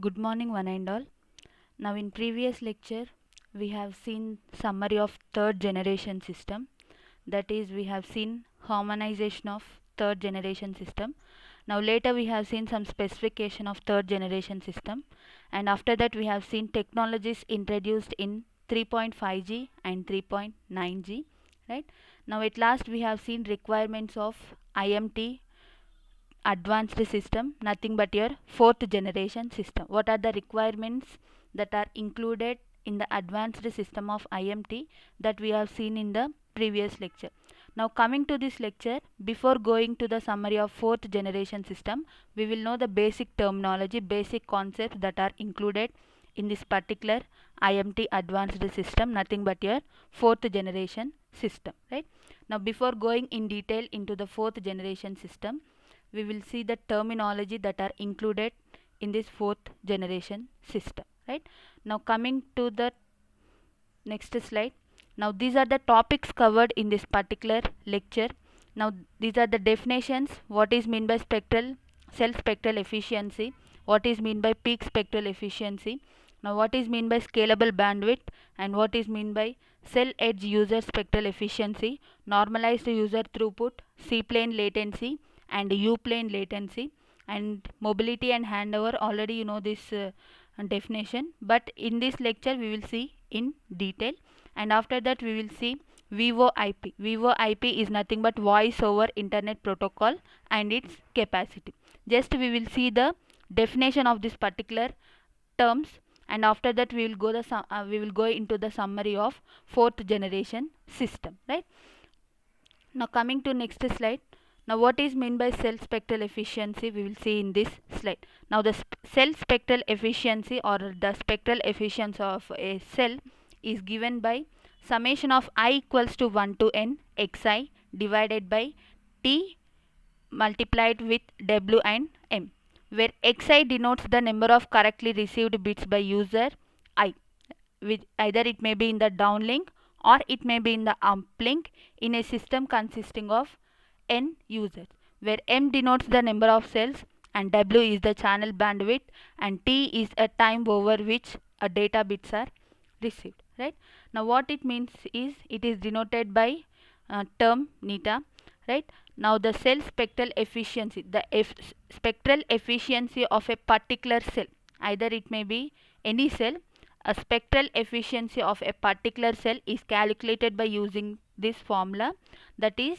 Good morning one and all. Now in previous lecture we have seen summary of third generation system, that is we have seen harmonization of third generation system. Now later we have seen some specification of third generation system, and after that we have seen technologies introduced in 3.5G and 3.9G, right? Now at last we have seen requirements of IMT advanced system, nothing but your fourth generation system. What are the requirements that are included in the advanced system of IMT that we have seen in the previous lecture? Now coming to this lecture, before going to the summary of fourth generation system, we will know the basic terminology, basic concepts that are included in this particular IMT advanced system, nothing but your fourth generation system, right? Now before going in detail into the fourth generation system, we will see the terminology that are included in this fourth generation system, right? Now coming to the next slide. Now these are the topics covered in this particular lecture. Now these are the definitions: what is mean by spectral cell spectral efficiency, what is mean by peak spectral efficiency, now what is mean by scalable bandwidth, and what is mean by cell edge user spectral efficiency, normalized user throughput, C plane latency and U plane latency, and mobility and handover. Already you know this definition, but in this lecture we will see in detail, and after that we will see Vivo IP. Vivo IP is nothing but voice over internet protocol and its capacity. Just we will see the definition of this particular terms, and after that we will go into the summary of fourth generation system, right? Now coming to next slide. Now what is meant by cell spectral efficiency, we will see in this slide. Now the cell spectral efficiency or the spectral efficiency of a cell is given by summation of I equals to 1 to n xi divided by t multiplied with w and m, where xi denotes the number of correctly received bits by user I, which either it may be in the downlink or it may be in the uplink in a system consisting of n users, where m denotes the number of cells and w is the channel bandwidth and t is a time over which a data bits are received, right? Now what it means is it is denoted by term neta, right? Now the cell spectral efficiency, the spectral efficiency of a particular cell, either it may be any cell, a spectral efficiency of a particular cell is calculated by using this formula, that is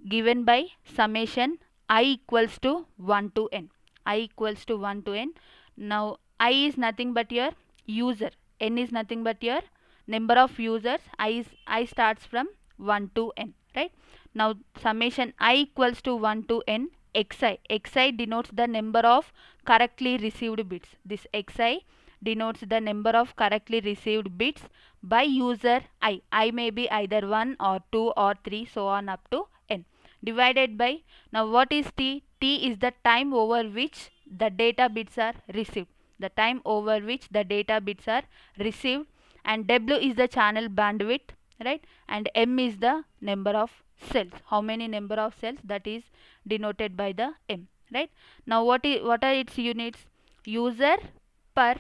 given by summation I equals to 1 to n. I equals to 1 to n. Now I is nothing but your user, n is nothing but your number of users. I starts from 1 to n, right? Now summation I equals to 1 to n xi denotes the number of correctly received bits. This xi denotes the number of correctly received bits by user I may be either 1 or 2 or 3, so on up to n, divided by, now what is t? T is the time over which the data bits are received, the time over which the data bits are received, and w is the channel bandwidth, right? And m is the number of cells, how many number of cells, that is denoted by the m, right? Now what are its units? User per,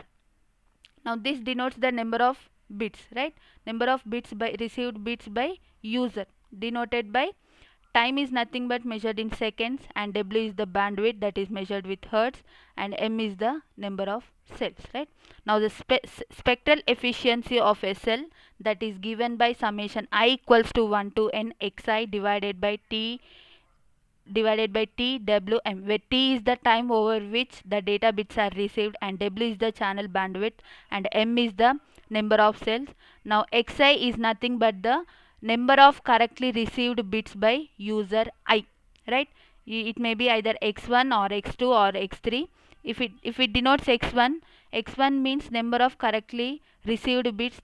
now this denotes the number of bits, right? Number of bits by received bits by user, denoted by time is nothing but measured in seconds, and w is the bandwidth that is measured with hertz, and m is the number of cells, right? Now the spectral efficiency of a cell, that is given by summation I equals to 1 to n xi divided by t w m, where t is the time over which the data bits are received and w is the channel bandwidth and m is the number of cells. Now xi is nothing but the number of correctly received bits by user I, right? It may be either x1 or x2 or x3. If it denotes x1 means number of correctly received bits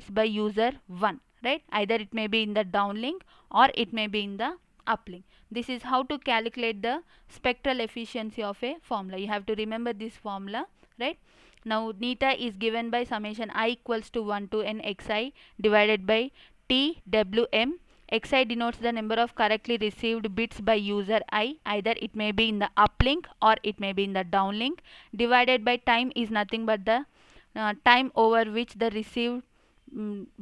by user 1, right? Either it may be in the downlink or it may be in the uplink. This is how to calculate the spectral efficiency of a formula. You have to remember this formula, right? Now neta is given by summation I equals to 1 to n xi divided by t w m, xi denotes the number of correctly received bits by user I, either it may be in the uplink or it may be in the downlink, divided by time is nothing but the time over which the received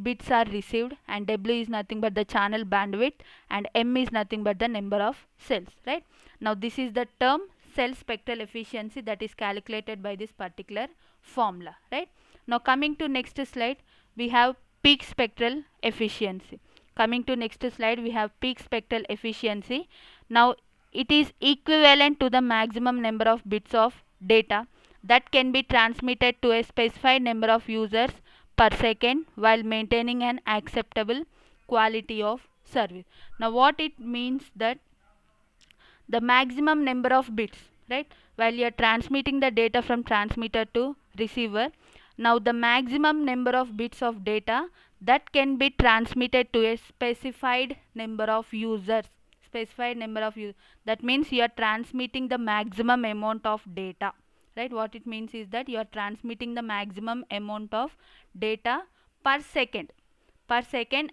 bits are received, and w is nothing but the channel bandwidth, and m is nothing but the number of cells, right? Now this is the term cell spectral efficiency that is calculated by this particular formula, right? Now coming to next slide, we have peak spectral efficiency. Coming to next slide, we have peak spectral efficiency. Now it is equivalent to the maximum number of bits of data that can be transmitted to a specified number of users per second while maintaining an acceptable quality of service. Now what it means that the maximum number of bits, right, while you are transmitting the data from transmitter to receiver, now the maximum number of bits of data that can be transmitted to a specified number of users, that means you are transmitting the maximum amount of data, right? What it means is that you are transmitting the maximum amount of data per second,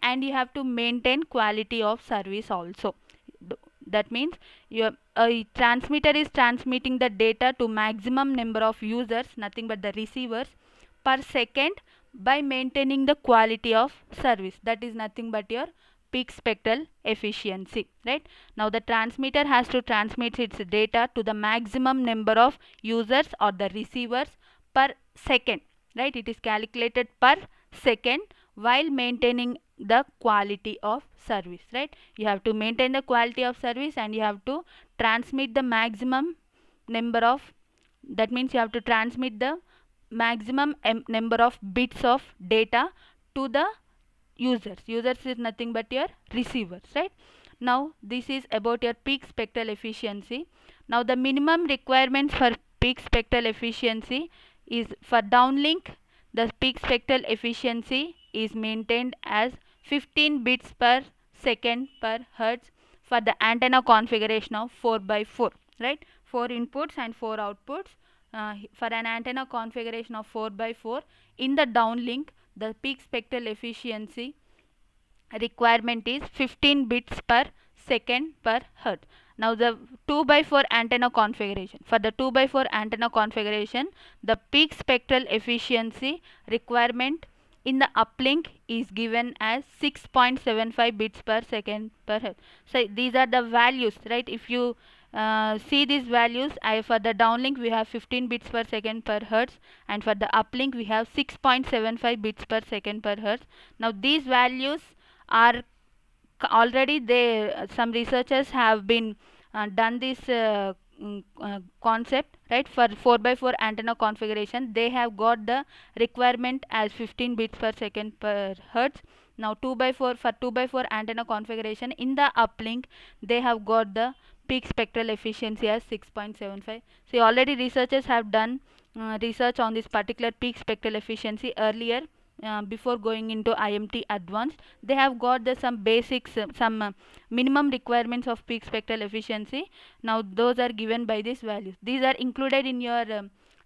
and you have to maintain quality of service also. That means your transmitter is transmitting the data to maximum number of users, nothing but the receivers, per second by maintaining the quality of service. That is nothing but your peak spectral efficiency, right? Now the transmitter has to transmit its data to the maximum number of users or the receivers per second, right? It is calculated per second while maintaining the quality of service, right? You have to maintain the quality of service, and you have to transmit the maximum number of, that means you have to transmit the maximum number of bits of data to the users is nothing but your receivers, right? Now this is about your peak spectral efficiency. Now the minimum requirements for peak spectral efficiency is for downlink, the peak spectral efficiency is maintained as 15 bits per second per hertz for the antenna configuration of 4 by 4, right? 4 inputs and 4 outputs. For an antenna configuration of 4 by 4 in the downlink, the peak spectral efficiency requirement is 15 bits per second per hertz. Now the 2 by 4 antenna configuration, for the 2 by 4 antenna configuration, the peak spectral efficiency requirement in the uplink is given as 6.75 bits per second per hertz. So these are the values, right? If you see these values, for the downlink we have 15 bits per second per hertz, and for the uplink we have 6.75 bits per second per hertz. Now these values are already they some researchers have been done this concept, right? For 4 by 4 antenna configuration, they have got the requirement as 15 bits per second per hertz. Now 2 by 4, for 2 by 4 antenna configuration in the uplink, they have got the peak spectral efficiency as 6.75. So already researchers have done research on this particular peak spectral efficiency earlier. Before going into IMT advanced, they have got the some basics, some minimum requirements of peak spectral efficiency. Now those are given by these values. These are included in your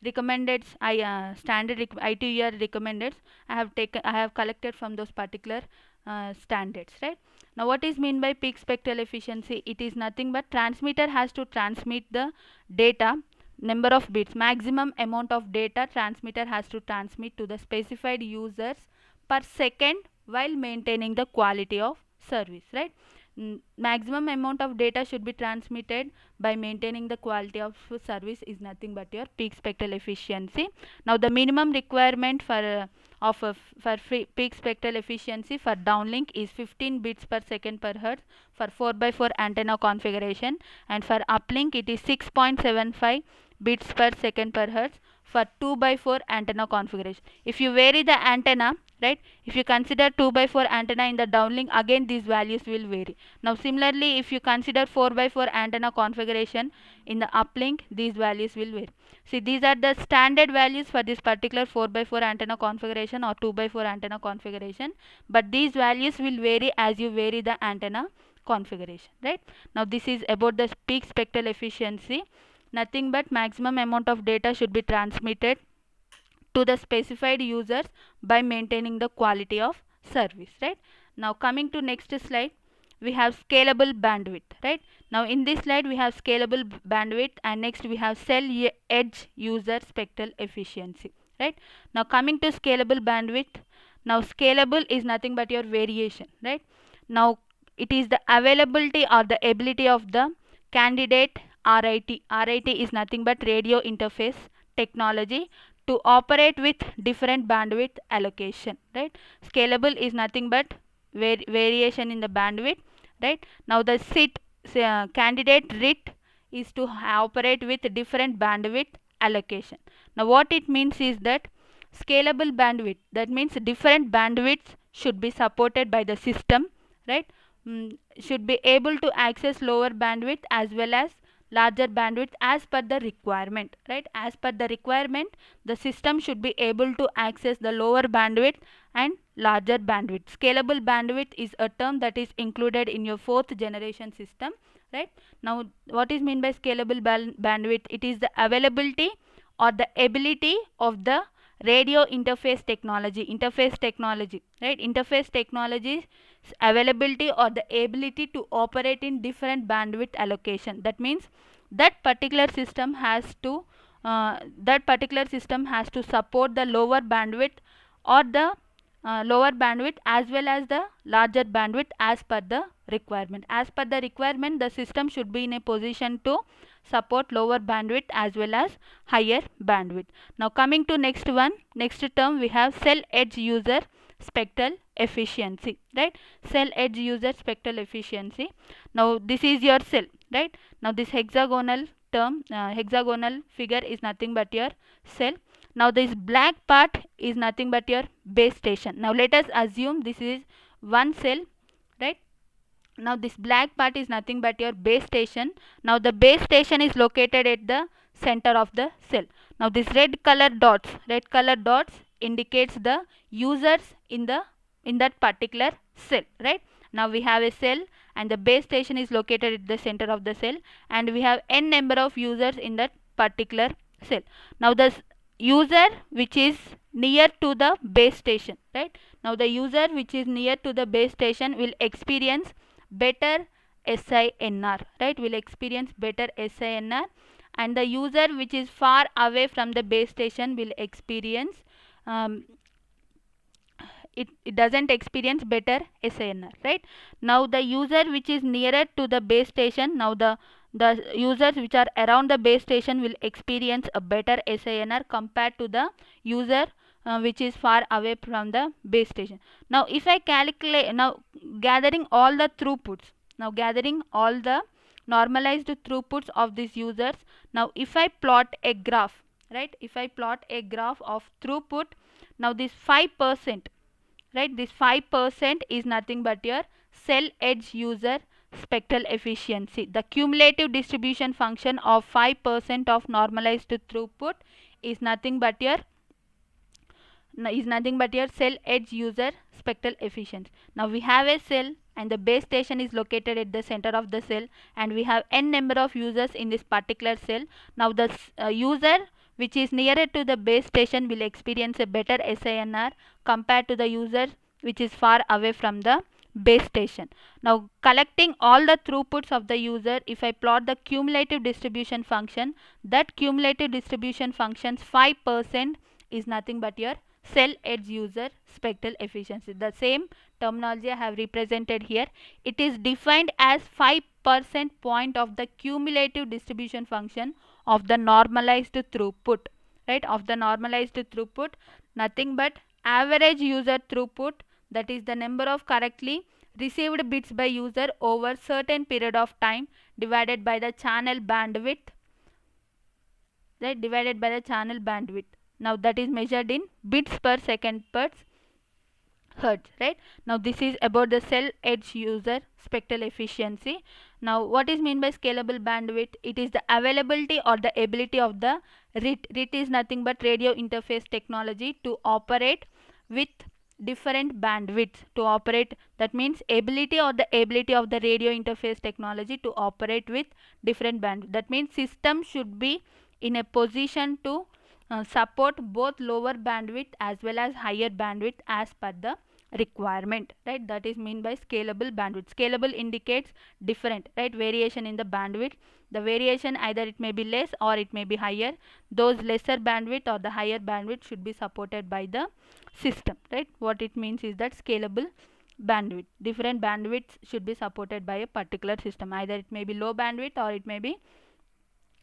recommended standard ITUR recommended. I have collected from those particular standards, right? Now what is mean by peak spectral efficiency? It is nothing but transmitter has to transmit the data number of bits, maximum amount of data transmitter has to transmit to the specified users per second while maintaining the quality of service, right? Maximum amount of data should be transmitted by maintaining the quality of service is nothing but your peak spectral efficiency. Now the minimum requirement for peak spectral efficiency for downlink is 15 bits per second per hertz for 4 by 4 antenna configuration, and for uplink it is 6.75 bits per second per hertz for 2 by 4 antenna configuration. If you vary the antenna, right, if you consider 2 by 4 antenna in the downlink, again these values will vary. Now similarly, if you consider 4 by 4 antenna configuration in the uplink, these values will vary. See, these are the standard values for this particular 4 by 4 antenna configuration or 2 by 4 antenna configuration, but these values will vary as you vary the antenna configuration, right? Now this is about the peak spectral efficiency. Nothing but maximum amount of data should be transmitted to the specified users by maintaining the quality of service, right? Now coming to next slide, we have scalable bandwidth, right? Now in this slide we have scalable bandwidth, and next we have edge user spectral efficiency, right? Now coming to scalable bandwidth, now scalable is nothing but your variation, right? Now it is the availability or the ability of the candidate RIT. RIT is nothing but radio interface technology to operate with different bandwidth allocation, right? Scalable is nothing but variation in the bandwidth, right? Now the candidate RIT is to operate with different bandwidth allocation. Now what it means is that scalable bandwidth, that means different bandwidths should be supported by the system, right? Should be able to access lower bandwidth as well as larger bandwidth as per the requirement, right? As per the requirement, the system should be able to access the lower bandwidth and larger bandwidth. Scalable bandwidth is a term that is included in your 4th generation system, right? Now what is meant by scalable bandwidth? It is the availability or the ability of the radio interface technology, right? Interface technology availability or the ability to operate in different bandwidth allocation. That means that particular system has to support the lower bandwidth or the lower bandwidth as well as the larger bandwidth as per the requirement. As per the requirement, the system should be in a position to support lower bandwidth as well as higher bandwidth. Now coming to next term, we have cell edge user spectral efficiency, right? Cell edge user spectral efficiency. Now this is your cell, right? Now this hexagonal figure is nothing but your cell. Now this black part is nothing but your base station. Now let us assume this is one cell, right? Now this black part is nothing but your base station. Now the base station is located at the center of the cell. Now this red color dots indicates the users in that particular cell, right? Now we have a cell and the base station is located at the center of the cell, and we have n number of users in that particular cell. Now the user which is near to the base station, right? Now the user which is near to the base station will experience better SINR, right? Will experience better SINR, and the user which is far away from the base station will experience it doesn't experience better SINR, right? Now the user which is nearer to the base station, now the users which are around the base station will experience a better SINR compared to the user which is far away from the base station. Now if I calculate, now gathering all the normalized throughputs of these users, now if I plot a graph, right? If I plot a graph of throughput, now this 5%, right? This 5% is nothing but your cell edge user spectral efficiency. The cumulative distribution function of 5% of normalized throughput is nothing but your cell edge user spectral efficiency. Now we have a cell and the base station is located at the center of the cell, and we have n number of users in this particular cell. Now the user which is nearer to the base station will experience a better SINR compared to the user which is far away from the base station. Now collecting all the throughputs of the user, if I plot the cumulative distribution function, that cumulative distribution function's 5% is nothing but your cell edge user spectral efficiency. The same terminology I have represented here. It is defined as 5% point of the cumulative distribution function of the normalized throughput, right? Of the normalized throughput, nothing but average user throughput, that is the number of correctly received bits by user over certain period of time divided by the channel bandwidth, right? Divided by the channel bandwidth. Now that is measured in bits per second per hertz, right? Now this is about the cell edge user spectral efficiency. Now what is meant by scalable bandwidth? It is the availability or the ability of the RIT. RIT is nothing but radio interface technology to operate with different bandwidths to operate. That means ability or the ability of the radio interface technology to operate with different bandwidth. That means system should be in a position to support both lower bandwidth as well as higher bandwidth as per the requirement, right? That is mean by scalable bandwidth. Scalable indicates different, right, variation in the bandwidth. The variation either it may be less or it may be higher. Those lesser bandwidth or the higher bandwidth should be supported by the system, right? What it means is that scalable bandwidth, different bandwidths should be supported by a particular system, either it may be low bandwidth or it may be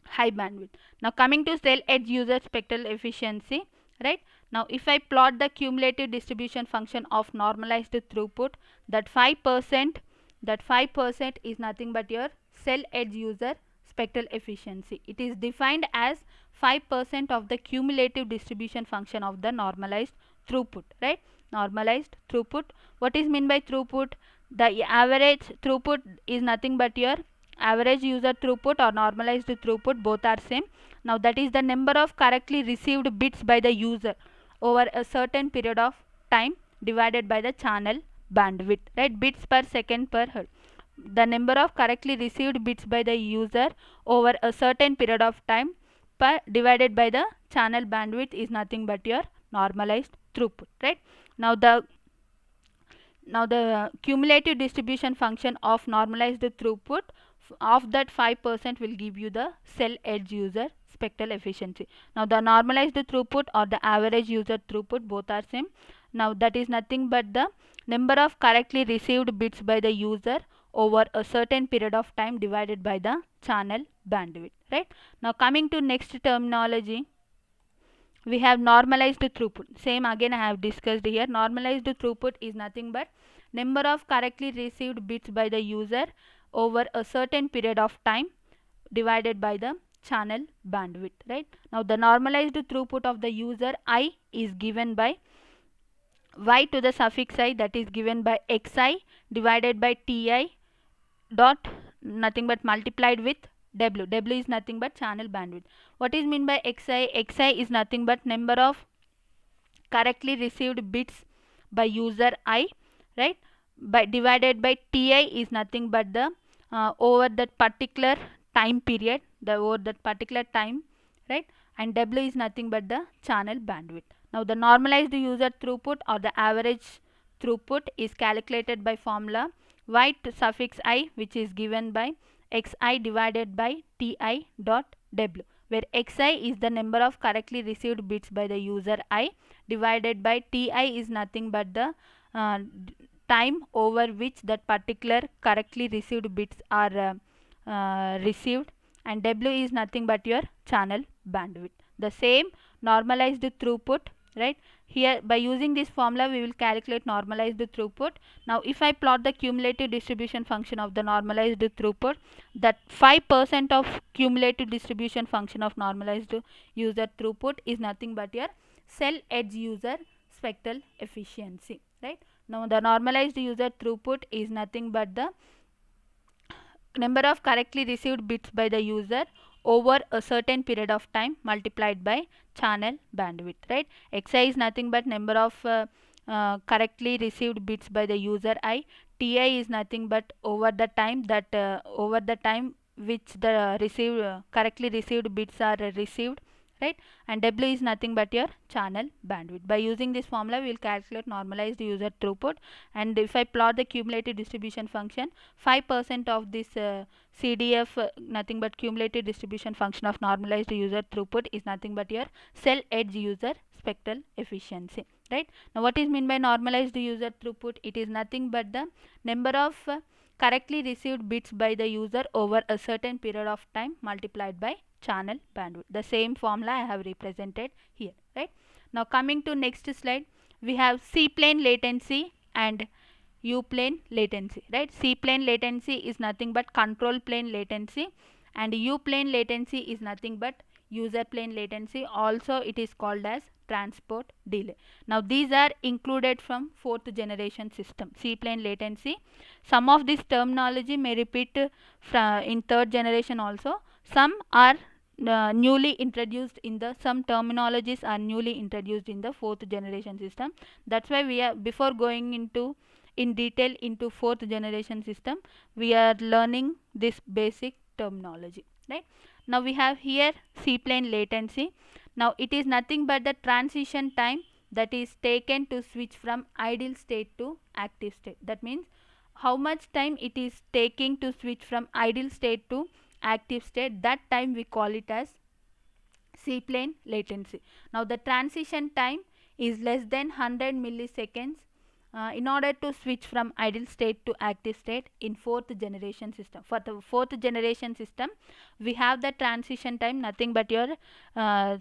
high bandwidth. Now coming to cell edge user spectral efficiency, right? Now if I plot the cumulative distribution function of normalized throughput, that 5%, that 5% is nothing but your cell edge user spectral efficiency. It is defined as 5% of the cumulative distribution function of the normalized throughput, right? Normalized throughput. What is meant by throughput? The average throughput is nothing but your average user throughput or normalized throughput, both are same. Now that is the number of correctly received bits by the user over a certain period of time divided by the channel bandwidth, right? Bits per second per hertz. The number of correctly received bits by the user over a certain period of time per divided by the channel bandwidth is nothing but your normalized throughput, right? Now the cumulative distribution function of normalized throughput of that 5% will give you the cell edge user spectral efficiency. Now the normalized throughput or the average user throughput, both are same. Now that is nothing but the number of correctly received bits by the user over a certain period of time divided by the channel bandwidth, right? Now coming to next terminology, we have normalized throughput. Same again I have discussed here. Normalized throughput is nothing but number of correctly received bits by the user over a certain period of time divided by the channel bandwidth, right? Now the normalized throughput of the user I is given by y to the suffix I, that is given by xi divided by ti dot nothing but multiplied with w. W is nothing but channel bandwidth. What is mean by xi? Xi is nothing but number of correctly received bits by user I, right? By divided by ti is nothing but the over that particular time period, the over that particular time, right? And w is nothing but the channel bandwidth. Now the normalized user throughput or the average throughput is calculated by formula y to suffix I, which is given by xi divided by ti dot w, where xi is the number of correctly received bits by the user I divided by ti is nothing but the time over which that particular correctly received bits are received, and w is nothing but your channel bandwidth. The same normalized throughput, right? Here by using this formula we will calculate normalized throughput. Now if I plot the cumulative distribution function of the normalized throughput, that 5% of cumulative distribution function of normalized user throughput is nothing but your cell edge user spectral efficiency, right? Now the normalized user throughput is nothing but the number of correctly received bits by the user over a certain period of time multiplied by channel bandwidth, right? xi is nothing but number of correctly received bits by the user I. Ti is nothing but over the time that over the time which the received correctly received bits are received, right? And w is nothing but your channel bandwidth. By using this formula we will calculate normalized user throughput, and if I plot the cumulative distribution function, 5% of this CDF nothing but cumulative distribution function of normalized user throughput is nothing but your cell edge user spectral efficiency, right? Now what is mean by normalized user throughput? It is nothing but the number of correctly received bits by the user over a certain period of time multiplied by channel bandwidth. The same formula I have represented here, right? Now coming to next slide, we have C plane latency and U plane latency, right? C plane latency is nothing but control plane latency, and U plane latency is nothing but user plane latency. Also it is called as transport delay. Now these are included from 4th generation system. C plane latency, some of this terminology may repeat in 3rd generation also. Some are newly introduced in the, some terminologies are newly introduced in the 4th generation system. That's why we are, before going into in detail into 4th generation system, we are learning this basic terminology, right? Now we have here C plane latency. Now it is nothing but the transition time that is taken to switch from idle state to active state. That means how much time it is taking to switch from idle state to active state, that time we call it as C-plane latency. Now the transition time is less than 100 milliseconds in order to switch from idle state to active state in fourth generation system. For the fourth generation system, we have the transition time nothing but your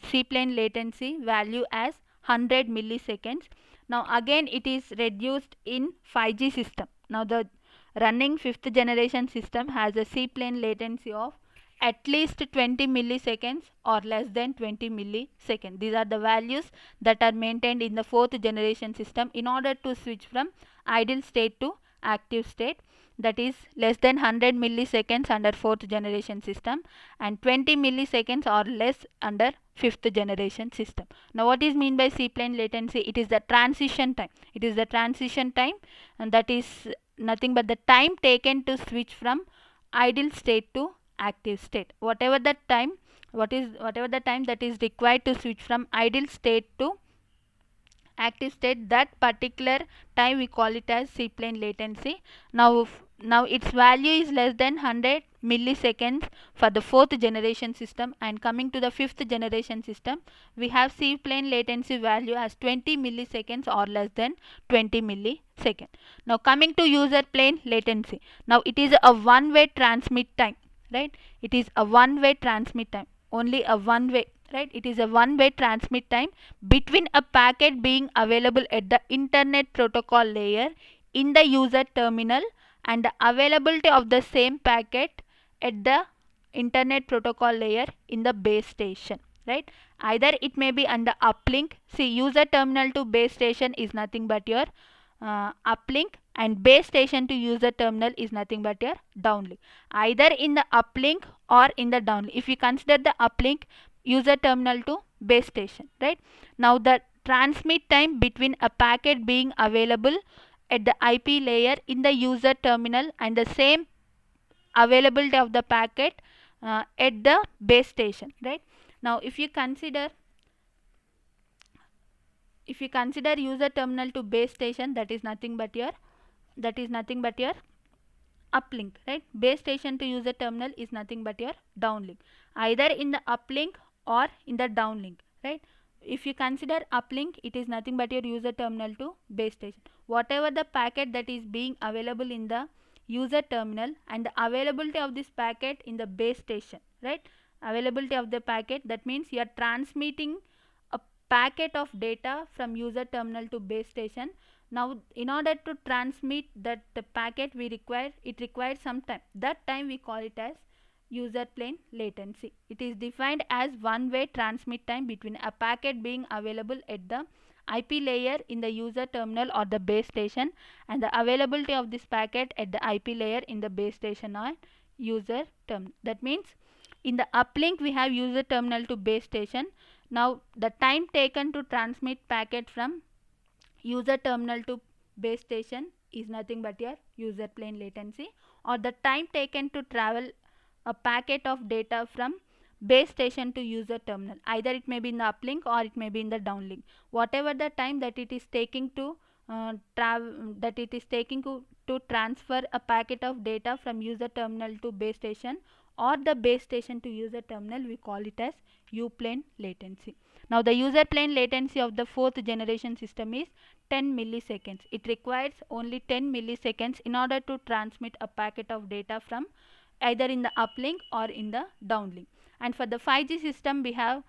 C-plane latency value as 100 milliseconds. Now again it is reduced in 5G system. Now the running fifth generation system has a C-plane latency of at least 20 milliseconds or less than 20 milliseconds. These are the values that are maintained in the fourth generation system in order to switch from idle state to active state. That is less than 100 milliseconds under fourth generation system and 20 milliseconds or less under fifth generation system. Now what is mean by C-plane latency? It is the transition time. It is the transition time, and that is nothing but the time taken to switch from idle state to active state. Whatever the time that is required to switch from idle state to active state, that particular time we call it as C-plane latency. Now its value is less than 100 milliseconds for the fourth generation system, and coming to the fifth generation system, we have C-plane latency value as 20 milliseconds or less than 20 milliseconds. Now coming to user plane latency. Now it is a one-way transmit time, right? It is a one-way transmit time, only a one-way, right? It is a one-way transmit time between a packet being available at the internet protocol layer in the user terminal and the availability of the same packet at the internet protocol layer in the base station, right? Either it may be under uplink. See, user terminal to base station is nothing but your uplink, and base station to user terminal is nothing but your downlink. Either in the uplink or in the downlink. If you consider the uplink, user terminal to base station, right? Now the transmit time between a packet being available at the IP layer in the user terminal and the same availability of the packet at the base station, right? Now if you consider user terminal to base station, that is nothing but your uplink, right? Base station to user terminal is nothing but your downlink, either in the uplink or in the downlink, right? If you consider uplink, it is nothing but your user terminal to base station. Whatever the packet that is being available in the user terminal and the availability of this packet in the base station, right? Availability of the packet, that means you are transmitting a packet of data from user terminal to base station. Now in order to transmit that the packet, it requires some time. That time we call it as user plane latency. It is defined as one-way transmit time between a packet being available at the IP layer in the user terminal or the base station and the availability of this packet at the IP layer in the base station or user terminal. That means in the uplink we have user terminal to base station. Now the time taken to transmit packet from user terminal to base station is nothing but your user plane latency, or the time taken to travel a packet of data from base station to user terminal. Either it may be in the uplink or it may be in the downlink. Whatever the time that it is taking to transfer a packet of data from user terminal to base station or the base station to user terminal, we call it as U plane latency. Now the user plane latency of the fourth generation system is 10 milliseconds. It requires only 10 milliseconds in order to transmit a packet of data from either in the uplink or in the downlink. And for the 5G system, we have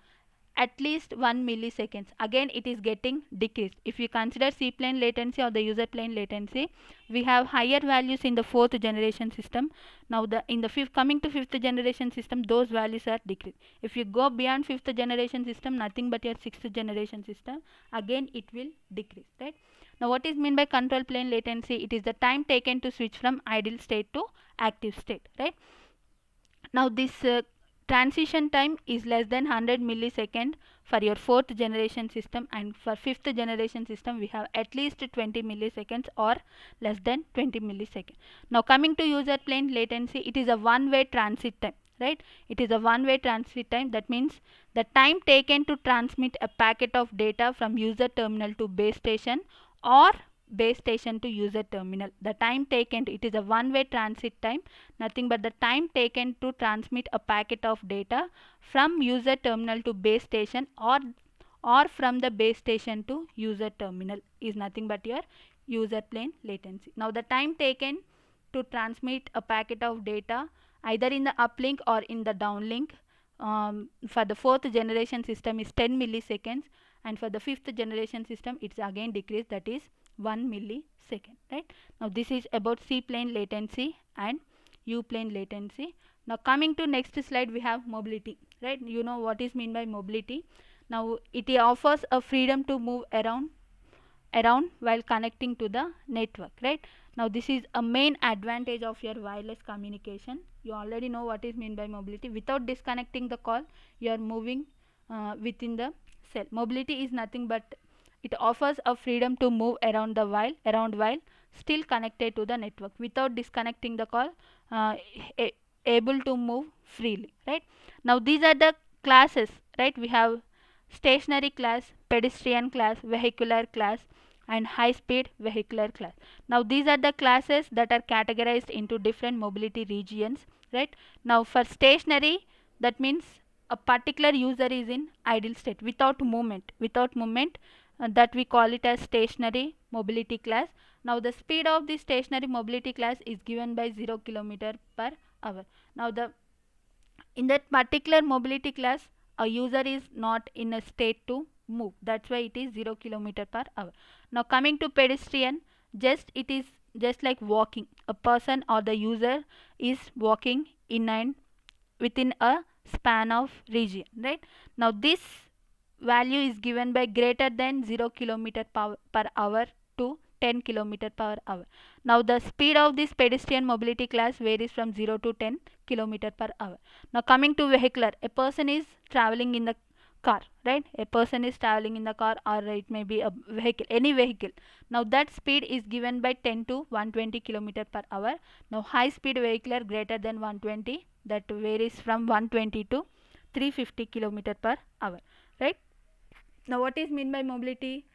at least 1 milliseconds. Again it is getting decreased. If you consider C plane latency or the user plane latency, we have higher values in the fourth generation system. Now coming to fifth generation system, those values are decreased. If you go beyond fifth generation system, nothing but your sixth generation system, again it will decrease, right? Now what is meant by control plane latency? It is the time taken to switch from idle state to active state, right? Now this transition time is less than 100 millisecond for your fourth generation system, and for fifth generation system we have at least 20 milliseconds or less than 20 milliseconds. Now coming to user plane latency, it is a one-way transit time. right? It is a one-way transit time. That means the time taken to transmit a packet of data from user terminal to base station or base station to user terminal. The time taken, it is a one-way transit time, nothing but the time taken to transmit a packet of data from user terminal to base station or from the base station to user terminal is nothing but your user plane latency. Now the time taken to transmit a packet of data either in the uplink or in the downlink for the fourth generation system is 10 milliseconds, and for the fifth generation system it's again decreased, that is 1 millisecond, right? Now this is about C plane latency and U plane latency. Now coming to next slide, we have mobility, right? You know what is mean by mobility. Now it offers a freedom to move around while connecting to the network, right? Now this is a main advantage of your wireless communication. You already know what is mean by mobility. Without disconnecting the call, you are moving within the cell. Mobility is nothing but it offers a freedom to move while still connected to the network without disconnecting the call, able to move freely, right? Now these are the classes, right? We have stationary class, pedestrian class, vehicular class, and high speed vehicular class. Now these are the classes that are categorized into different mobility regions, right? Now for stationary, that means a particular user is in idle state without movement, that we call it as stationary mobility class. Now the speed of the stationary mobility class is given by 0 km/h. Now the in that particular mobility class, a user is not in a state to move, that's why it is 0 km/h. Now coming to pedestrian, it is just like walking. A person or the user is walking in and within a span of region, right? Now this value is given by greater than 0 km/h to 10 km/h. Now the speed of this pedestrian mobility class varies from 0 to 10 km/h. Now coming to vehicular, a person is traveling in the car, right? A person is traveling in the car, or it may be a vehicle, any vehicle. Now that speed is given by 10 to 120 km/h. Now high speed vehicular greater than 120, that varies from 120 to 350 km/h, right? Now what is mean by mobility?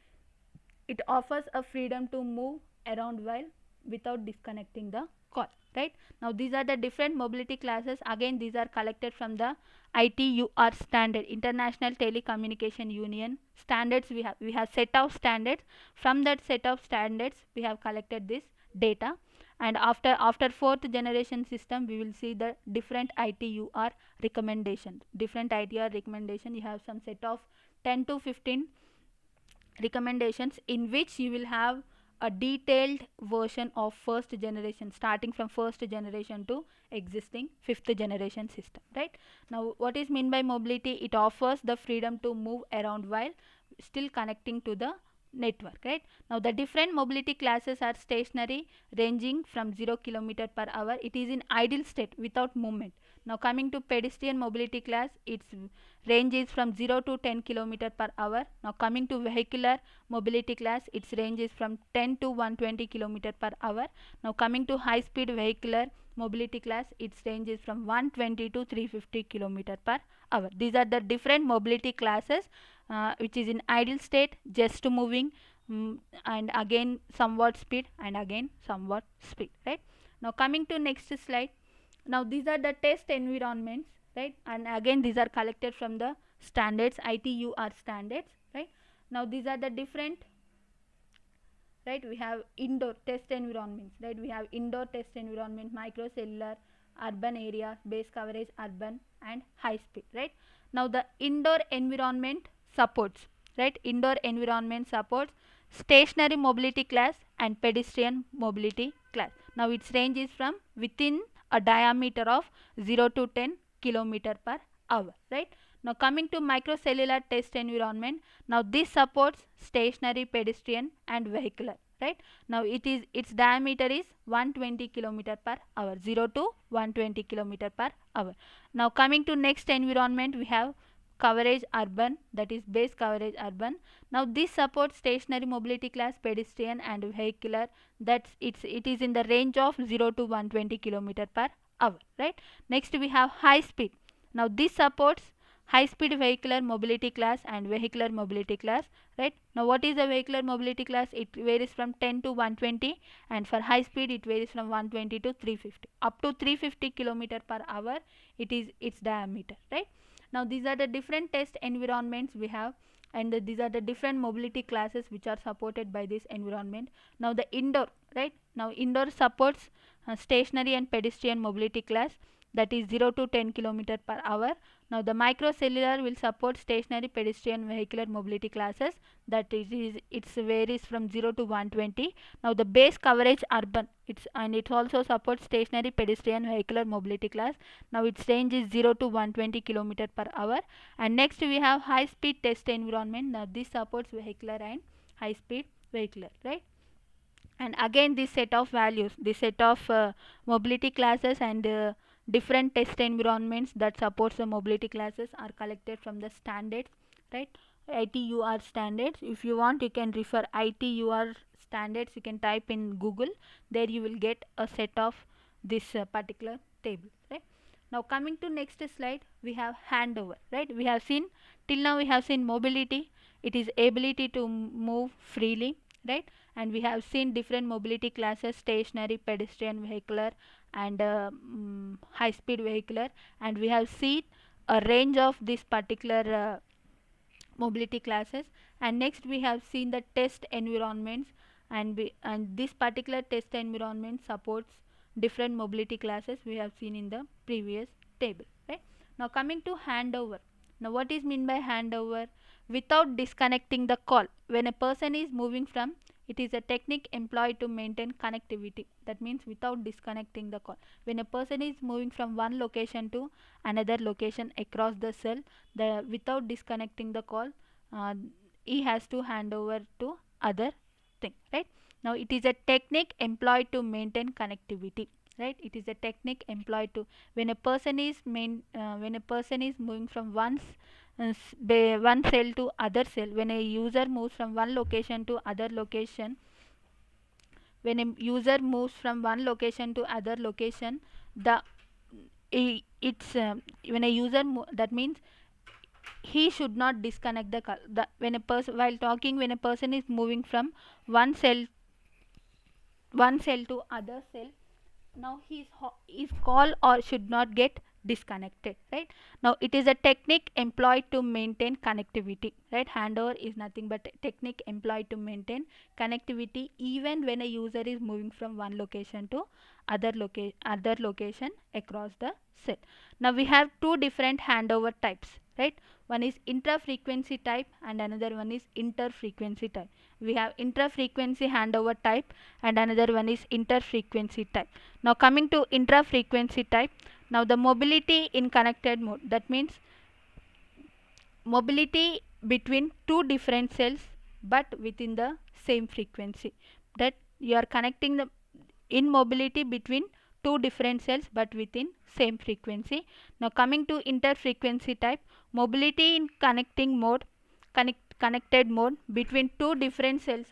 It offers a freedom to move around while without disconnecting the call, right? Now these are the different mobility classes. Again, these are collected from the ITUR standard, International Telecommunication Union standards. We have set of standards. From that set of standards we have collected this data, and after fourth generation system we will see the different ITUR recommendation. You have some set of 10 to 15 recommendations in which you will have a detailed version of first generation, starting from first generation to existing fifth generation system, right? Now what is mean by mobility? It offers the freedom to move around while still connecting to the network, right? Now the different mobility classes are stationary, ranging from 0 km/h. It is in idle state without movement. Now coming to pedestrian mobility class, its range is from 0 to 10 km/h. Now coming to vehicular mobility class, its range is from 10 to 120 km/h. Now coming to high speed vehicular mobility class, its range is from 120 to 350 km/h. These are the different mobility classes, which is in idle state, just moving, and again somewhat speed, and again somewhat speed, right? Now coming to next slide. Now these are the test environments, right? And again these are collected from the standards, ITUR standards, right? Now these are the different, right? We have indoor test environments, right? We have indoor test environment, microcellular, urban area, base coverage, urban, and high speed, right? Now the indoor environment supports, right? Indoor environment supports stationary mobility class and pedestrian mobility class. Now its range is from within a diameter of 0 to 10 km/h, right? Now coming to microcellular test environment, now this supports stationary, pedestrian, and vehicular, right? Now its diameter is 120 km/h, 0 to 120 km/h. Now coming to next environment, we have coverage urban, that is base coverage urban. Now this supports stationary mobility class, pedestrian, and vehicular. It is in the range of 0 to 120 km/h. hour, right? Next we have high speed. Now this supports high speed vehicular mobility class and vehicular mobility class, right? Now what is the vehicular mobility class? It varies from 10 to 120, and for high speed it varies from 120 to 350. Up to 350 kilometer per hour it is its diameter, right? Now these are the different test environments we have, and these are the different mobility classes which are supported by this environment. Now the indoor, right? Now indoor supports stationary and pedestrian mobility class, that is 0 to 10 kilometer per hour. Now the microcellular will support stationary pedestrian vehicular mobility classes, that is it varies from 0 to 120. Now the base coverage urban, it also supports stationary pedestrian vehicular mobility class. Now its range is 0 to 120 kilometer per hour. And next we have high speed test environment. Now this supports vehicular and high speed vehicular, right? And again this set of values, this set of mobility classes and different test environments that supports the mobility classes are collected from the standards, right? ITUR standards. If you want, you can refer ITUR standards, you can type in Google, there you will get a set of this particular table, right? Now coming to next slide, we have handover, right? We have seen, till now we have seen mobility, it is ability to move freely, right? And we have seen different mobility classes: stationary, pedestrian, vehicular, and high speed vehicular. And we have seen a range of this particular mobility classes. And next we have seen the test environments, and this particular test environment supports different mobility classes we have seen in the previous table, right? Now coming to handover. Now what is meant by handover? Without disconnecting the call, when a person is moving from, it is a technique employed to maintain connectivity. That means without disconnecting the call, when a person is moving from one location to another location across the cell, the without disconnecting the call, uh, he has to hand over to other thing, right? Now it is a technique employed to maintain connectivity, right? It is a technique employed to, when a person is when a person is moving from one cell to other cell, when a user moves from one location to other location, when a user moves from one location to other location, the it's when a user that means he should not disconnect the when a person, while talking, when a person is moving from one cell to other cell, now his call or should not get disconnected, right? Now it is a technique employed to maintain connectivity, right? Handover is nothing but a technique employed to maintain connectivity even when a user is moving from one location to other location across the cell. Now we have two different handover types, right? One is intra-frequency type and another one is inter-frequency type. We have intra-frequency handover type and another one is inter-frequency type. Now coming to intra-frequency type, now the mobility in connected mode, that means mobility between two different cells but within the same frequency, that you are connecting the in mobility between two different cells but within same frequency. Now coming to interfrequency type, mobility in connected mode between two different cells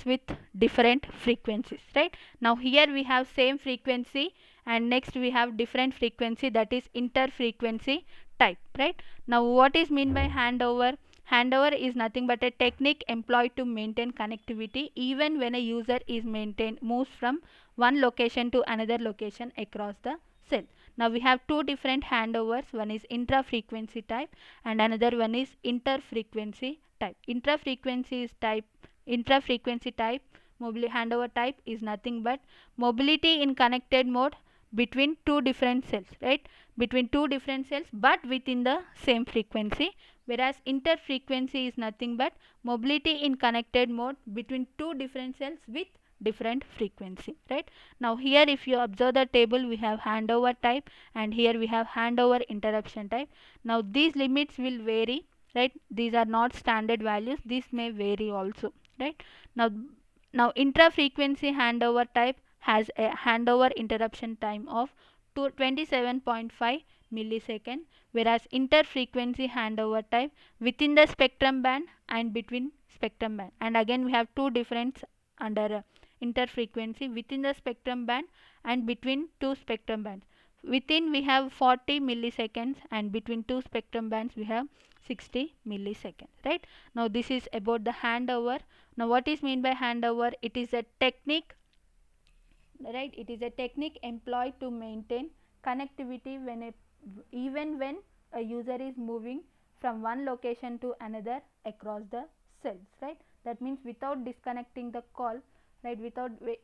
with different frequencies, right? Now here we have same frequency and next we have different frequency, that is interfrequency type, right? Now what is mean by handover? Handover is nothing but a technique employed to maintain connectivity even when a user is moves from one location to another location across the cell. Now we have two different handovers, one is intra-frequency type and another one is inter-frequency type. Intra-frequency type handover type is nothing but mobility in connected mode between two different cells, right? Between two different cells but within the same frequency, whereas interfrequency is nothing but mobility in connected mode between two different cells with different frequency, right? Now here if you observe the table, we have handover type and here we have handover interruption type. Now these limits will vary, right? These are not standard values, these may vary also, right? Now intra-frequency handover type has a handover interruption time of 27.5 millisecond, whereas interfrequency handover type within the spectrum band and between spectrum band. And again we have two difference under interfrequency within the spectrum band and between two spectrum bands. Within we have 40 milliseconds, and between two spectrum bands we have 60 milliseconds, right? Now this is about the handover. Now what is mean by handover? It is a technique, right? It is a technique employed to maintain connectivity even when a user is moving from one location to another across the cells, right? That means without disconnecting the call, right?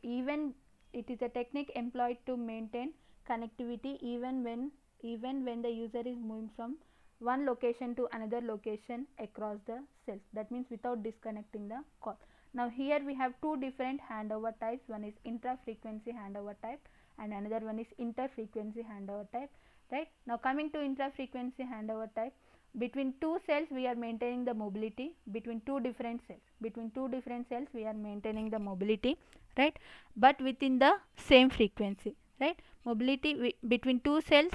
Even it is a technique employed to maintain connectivity even when the user is moving from one location to another location across the cells. That means without disconnecting the call. Now here we have two different handover types. One is intra-frequency handover type and another one is inter-frequency handover type, right? Now coming to intra-frequency handover type, between two cells we are maintaining the mobility. Between two different cells we are maintaining the mobility, right? But within the same frequency, right? Between two cells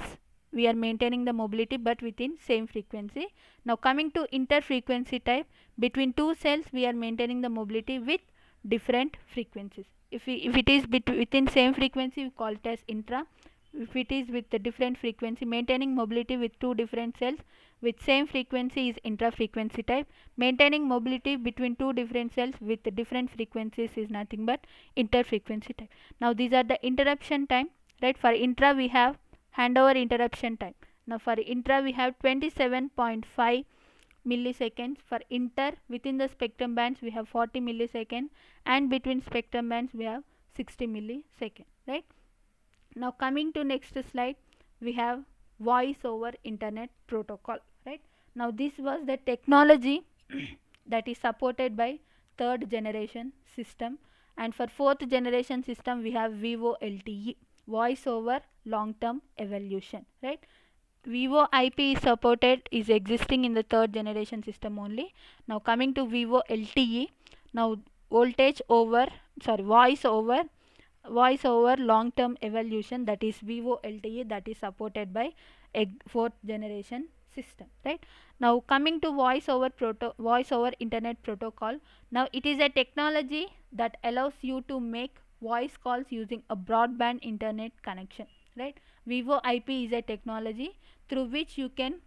we are maintaining the mobility but within same frequency. Now coming to inter-frequency type, between two cells we are maintaining the mobility with different frequencies. If it is within same frequency, we call it as intra. If it is with the different frequency, maintaining mobility with two different cells with same frequency is intra-frequency type. Maintaining mobility between two different cells with different frequencies is nothing but inter-frequency type. Now these are the interruption time, right? For intra we have handover interruption time. Now for intra we have 27.5 milliseconds. For inter, within the spectrum bands we have 40 milliseconds, and between spectrum bands we have 60 milliseconds, right? Now coming to next slide, we have voice over internet protocol, right? Now this was the technology that is supported by third generation system, and for fourth generation system we have Vivo LTE, voice over long term evolution, right? Vivo IP is supported, is existing in the third generation system only. Now coming to Vivo LTE, now voice over long term evolution, that is Vivo LTE, that is supported by a fourth generation system, right? Now coming to voice over internet protocol, now it is a technology that allows you to make voice calls using a broadband internet connection, right? Vivo IP is a technology through which you can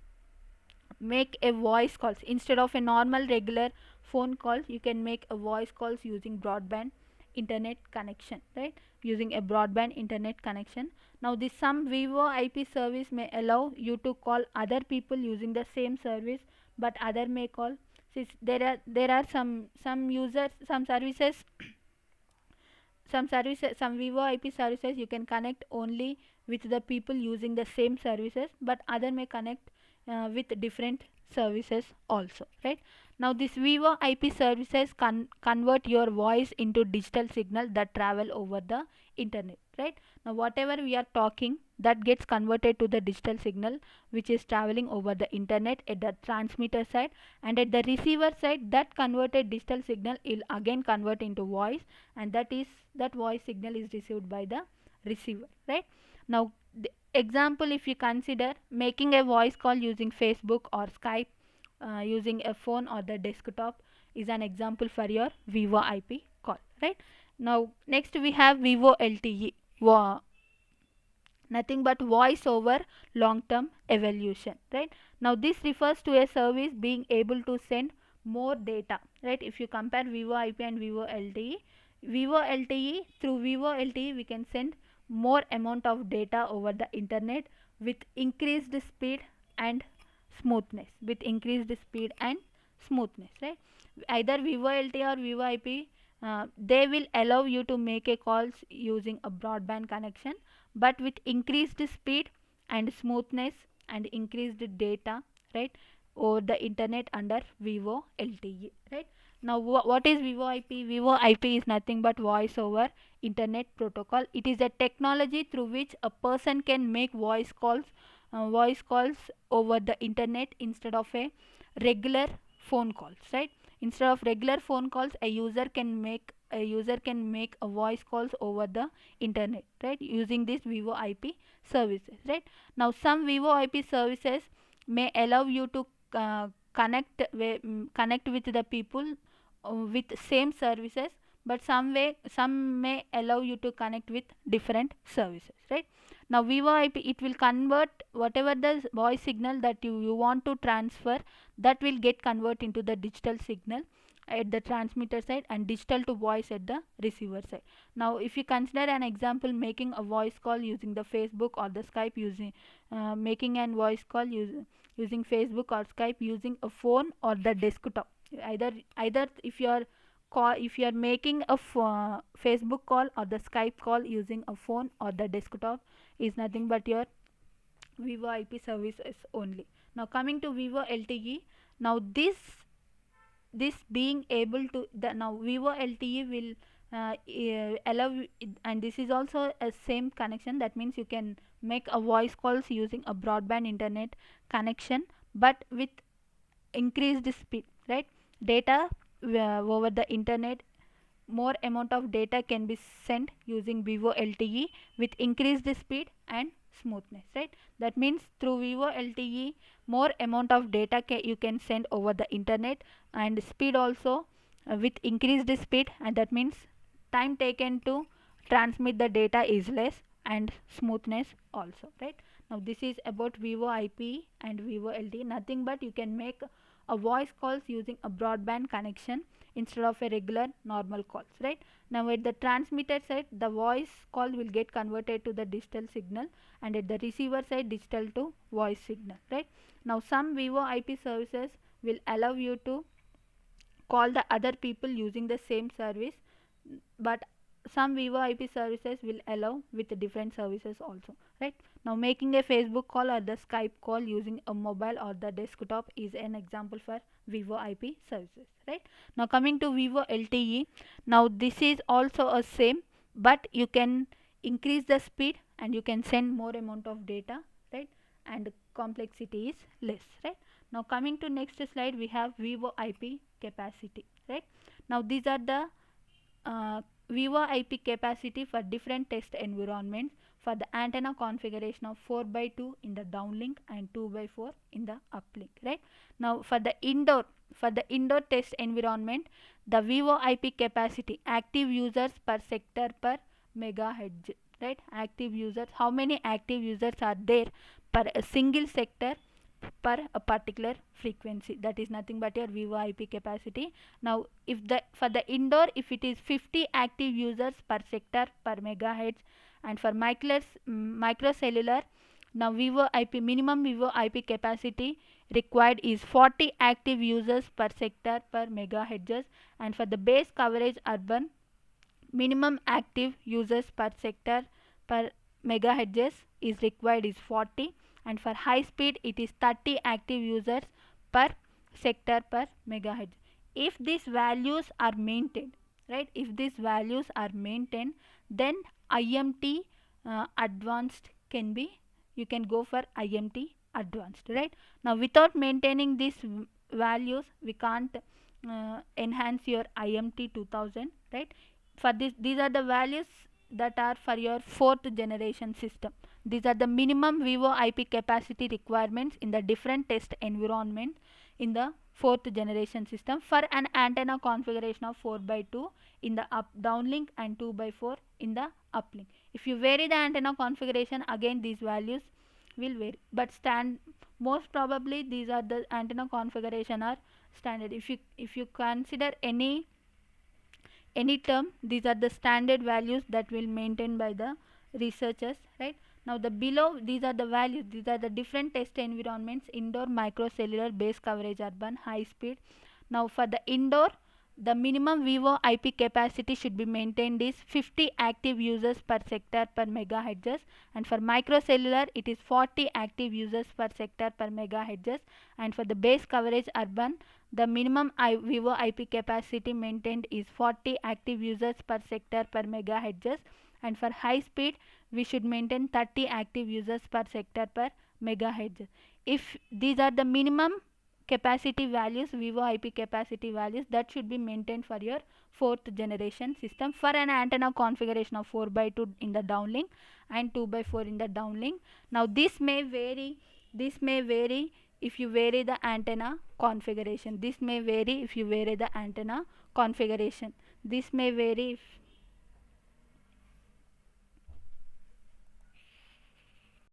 make a voice calls instead of a normal regular phone calls. You can make a voice calls using broadband internet connection, right? Using a broadband internet connection. Now this some Vivo IP service may allow you to call other people using the same service, but other may call, since there are some users, some Vivo IP services you can connect only with the people using the same services, but other may connect with different services also, right? Now this Vivo IP services convert your voice into digital signal that travel over the internet, right? Now whatever we are talking, that gets converted to the digital signal which is traveling over the internet at the transmitter side, and at the receiver side that converted digital signal will again convert into voice, and that voice signal is received by the receiver, right? Now the example, if you consider making a voice call using Facebook or Skype using a phone or the desktop is an example for your Vivo IP call, right? Now next we have Vivo LTE, nothing but voice over long term evolution, right? Now this refers to a service being able to send more data, right? If you compare Vivo IP and Vivo LTE, through Vivo LTE we can send more amount of data over the internet with increased speed and smoothness, right? Either Vivo LTE or Vivo IP, they will allow you to make a calls using a broadband connection, but with increased speed and smoothness and increased data, right, over the internet under Vivo LTE, right? Now what is Vivo IP? Vivo IP is nothing but voice over internet protocol. It is a technology through which a person can make voice calls over the internet instead of a regular phone calls, right? Instead of regular phone calls, a user can make a voice calls over the internet, right, using this Vivo IP services, right? Now some Vivo IP services may allow you to connect with the people with same services, but some may allow you to connect with different services, right? Now Vivo IP, it will convert whatever the voice signal that you want to transfer, that will get convert into the digital signal at the transmitter side and digital to voice at the receiver side. Now if you consider an example, making a voice call using the Facebook or the Skype, using making an voice call using Facebook or Skype using a phone or the desktop. Either if you are making a Facebook call or the Skype call using a phone or the desktop, is nothing but your Vivo IP services only. Now coming to Vivo LTE, now this being able to now Vivo LTE will allow and this is also a same connection. That means you can make a voice calls using a broadband internet connection, but with increased speed, right? Data over the internet, more amount of data can be sent using Vivo LTE with increased speed and smoothness, right? That means through Vivo LTE, more amount of data you can send over the internet, and speed also with increased speed, and that means time taken to transmit the data is less, and smoothness also, right? Now this is about Vivo IP and Vivo LTE. Nothing but you can make a voice calls using a broadband connection instead of a regular normal calls, right? Now at the transmitter side, the voice call will get converted to the digital signal, and at the receiver side, digital to voice signal, right? Now some Vivo IP services will allow you to call the other people using the same service, but some Vivo IP services will allow with different services also, right? Now making a Facebook call or the Skype call using a mobile or the desktop is an example for Vivo IP services, right? Now coming to Vivo LTE, now this is also a same, but you can increase the speed and you can send more amount of data, right? And complexity is less, right? Now coming to next slide, we have Vivo IP capacity, right? Now these are the Vivo IP capacity for different test environments for the antenna configuration of 4x2 in the downlink and 2x4 in the uplink, right? Now for the indoor test environment, the Vivo IP capacity active users per sector per megahertz, right? Active users, how many active users are there per a single sector per a particular frequency, that is nothing but your Vivo IP capacity. Now if the for the indoor, if it is 50 active users per sector per megahertz, and for microcellular, now Vivo IP minimum Vivo IP capacity required is 40 active users per sector per megahertz, and for the base coverage urban, minimum active users per sector per megahertz is required is 40, and for high speed it is 30 active users per sector per megahertz. If these values are maintained, right, if these values are maintained, then IMT advanced can be, you can go for IMT advanced, right? Now without maintaining these values, we can't enhance your IMT 2000, right? For this, these are the values that are for your fourth generation system. These are the minimum Vivo IP capacity requirements in the different test environment in the fourth generation system for an antenna configuration of 4x2 in the downlink and 2x4 in the uplink. If you vary the antenna configuration, again these values will vary, but most probably these are the antenna configuration are standard. If you consider any term, these are the standard values that will maintained by the researchers, right? Now the below, these are the values, these are the different test environments: indoor, microcellular, base coverage urban, high speed. Now for the indoor, the minimum Vivo IP capacity should be maintained is 50 active users per sector per megahertz, and for microcellular it is 40 active users per sector per megahertz, and for the base coverage urban, the minimum Vivo IP capacity maintained is 40 active users per sector per megahertz, and for high speed we should maintain 30 active users per sector per megahertz. If these are the minimum capacity values, Vivo IP capacity values, that should be maintained for your fourth generation system for an antenna configuration of 4x2 in the downlink and 2x4 in the downlink. Now this may vary if you vary the antenna configuration. This may vary if you vary the antenna configuration. This may vary